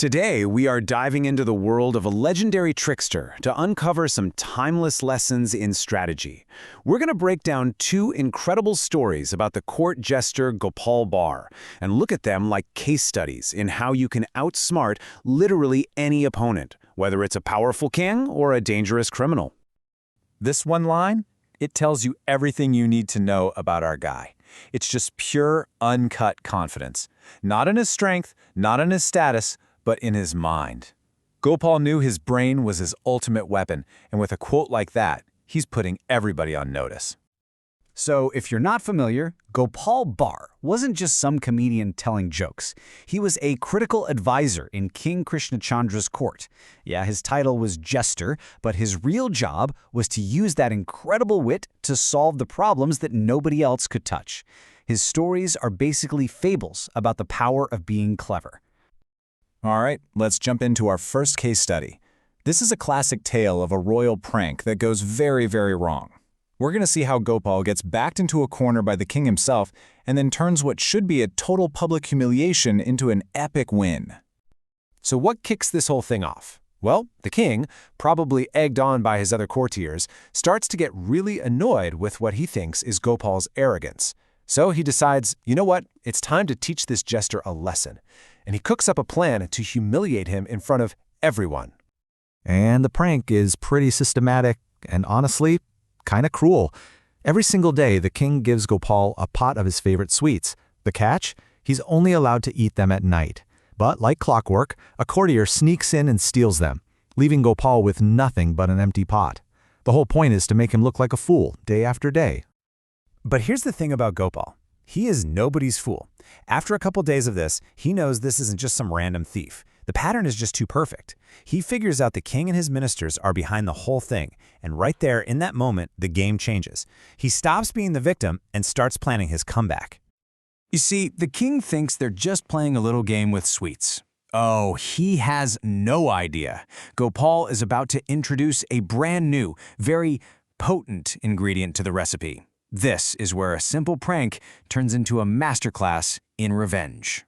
Today, we are diving into the world of a legendary trickster to uncover some timeless lessons in strategy. We're going to break down two incredible stories about the court jester Gopal and look at them like case studies in how you can outsmart literally any opponent, whether it's a powerful king or a dangerous criminal. This one line, it tells you everything you need to know about our guy. It's just pure, uncut confidence. Not in his strength, not in his status, but in his mind. Gopal knew his brain was his ultimate weapon, and with a quote like that, he's putting everybody on notice. So, if you're not familiar, Gopal wasn't just some comedian telling jokes. He was a critical advisor in King Krishna Chandra's court. Yeah, his title was jester, but his real job was to use that incredible wit to solve the problems that nobody else could touch. His stories are basically fables about the power of being clever. All right, let's jump into our first case study. This is a classic tale of a royal prank that goes very, very wrong. We're going to see how Gopal gets backed into a corner by the king himself and then turns what should be a total public humiliation into an epic win. So what kicks this whole thing off? Well, the king, probably egged on by his other courtiers, starts to get really annoyed with what he thinks is Gopal's arrogance. So he decides, you know what, it's time to teach this jester a lesson. And he cooks up a plan to humiliate him in front of everyone. And the prank is pretty systematic and honestly, kind of cruel. Every single day, the king gives Gopal a pot of his favorite sweets. The catch? He's only allowed to eat them at night. But like clockwork, a courtier sneaks in and steals them, leaving Gopal with nothing but an empty pot. The whole point is to make him look like a fool day after day. But here's the thing about Gopal. He is nobody's fool. After a couple days of this, he knows this isn't just some random thief. The pattern is just too perfect. He figures out the king and his ministers are behind the whole thing, and right there in that moment, the game changes. He stops being the victim and starts planning his comeback. You see, the king thinks they're just playing a little game with sweets. Oh, he has no idea. Gopal is about to introduce a brand new, very potent ingredient to the recipe. This is where a simple prank turns into a masterclass in revenge.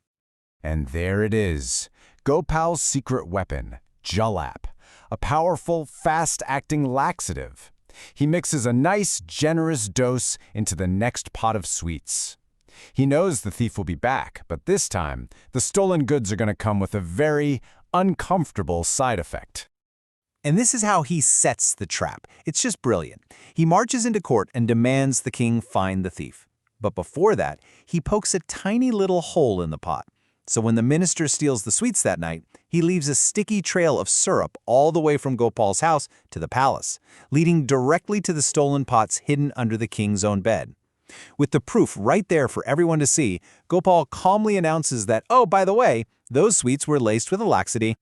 And there it is, Gopal's secret weapon, Jalap, a powerful, fast-acting laxative. He mixes a nice, generous dose into the next pot of sweets. He knows the thief will be back, but this time, the stolen goods are going to come with a very uncomfortable side effect. And this is how he sets the trap. It's just brilliant. He marches into court and demands the king find the thief. But before that, he pokes a tiny little hole in the pot. So when the minister steals the sweets that night, he leaves a sticky trail of syrup all the way from Gopal's house to the palace, leading directly to the stolen pots hidden under the king's own bed. With the proof right there for everyone to see, Gopal calmly announces that, oh, by the way, those sweets were laced with a laxity.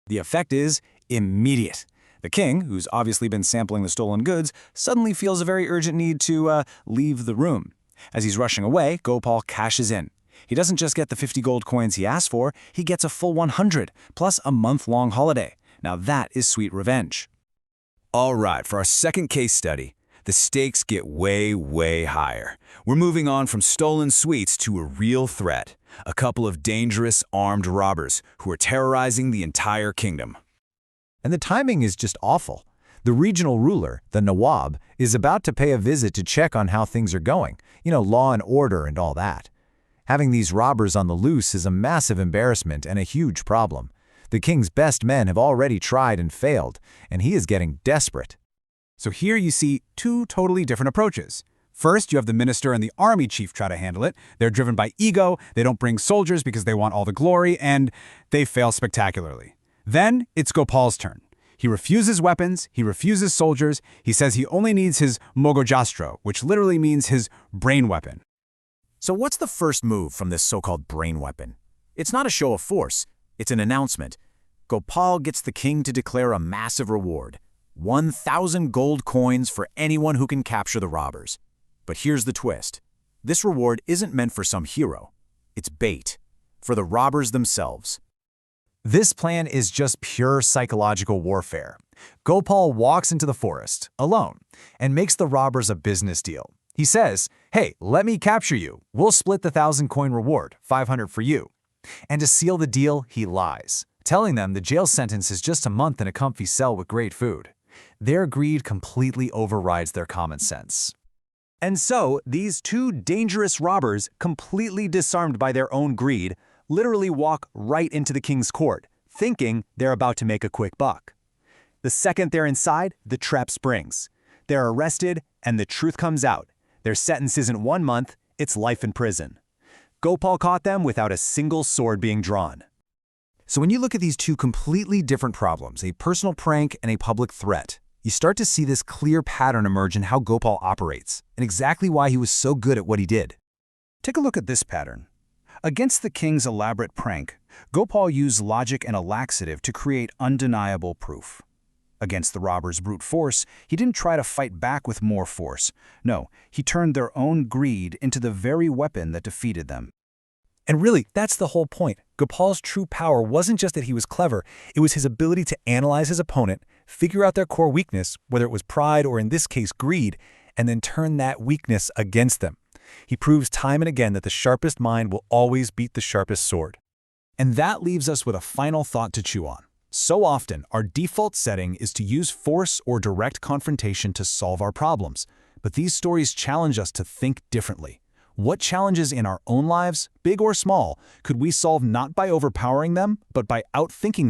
The effect is immediate. The king, who's obviously been sampling the stolen goods, suddenly feels a very urgent need to leave the room. As he's rushing away, Gopal cashes in. He doesn't just get the 50 gold coins he asked for, he gets a full 100, plus a month-long holiday. Now that is sweet revenge. All right, for our second case study, the stakes get way, way higher. We're moving on from stolen sweets to a real threat. A couple of dangerous, armed robbers who are terrorizing the entire kingdom. And the timing is just awful. The regional ruler, the Nawab, is about to pay a visit to check on how things are going. Law and order and all that. Having these robbers on the loose is a massive embarrassment and a huge problem. The king's best men have already tried and failed, and he is getting desperate. So here you see two totally different approaches. First, you have the minister and the army chief try to handle it. They're driven by ego, they don't bring soldiers because they want all the glory, and they fail spectacularly. Then, it's Gopal's turn. He refuses weapons, he refuses soldiers, he says he only needs his mogojastro, which literally means his brain weapon. So what's the first move from this so-called brain weapon? It's not a show of force, it's an announcement. Gopal gets the king to declare a massive reward, 1,000 gold coins for anyone who can capture the robbers. But here's the twist. This reward isn't meant for some hero. It's bait, for the robbers themselves. This plan is just pure psychological warfare. Gopal walks into the forest, alone, and makes the robbers a business deal. He says, hey, let me capture you. We'll split the 1,000 coin reward, 500 for you. And to seal the deal, he lies. telling them the jail sentence is just a month in a comfy cell with great food. Their greed completely overrides their common sense. And so, these two dangerous robbers, completely disarmed by their own greed, literally walk right into the king's court, thinking they're about to make a quick buck. The second they're inside, the trap springs. They're arrested, and the truth comes out. Their sentence isn't 1 month, it's life in prison. Gopal caught them without a single sword being drawn. So when you look at these two completely different problems, a personal prank and a public threat, you start to see this clear pattern emerge in how Gopal operates, and exactly why he was so good at what he did. Take a look at this pattern. Against the king's elaborate prank, Gopal used logic and a laxative to create undeniable proof. Against the robbers' brute force, he didn't try to fight back with more force. No, he turned their own greed into the very weapon that defeated them. And really, that's the whole point. Gopal's true power wasn't just that he was clever, it was his ability to analyze his opponent, figure out their core weakness, whether it was pride or in this case greed, and then turn that weakness against them. He proves time and again that the sharpest mind will always beat the sharpest sword. And that leaves us with a final thought to chew on. So often, our default setting is to use force or direct confrontation to solve our problems. But these stories challenge us to think differently. What challenges in our own lives, big or small, could we solve not by overpowering them, but by outthinking them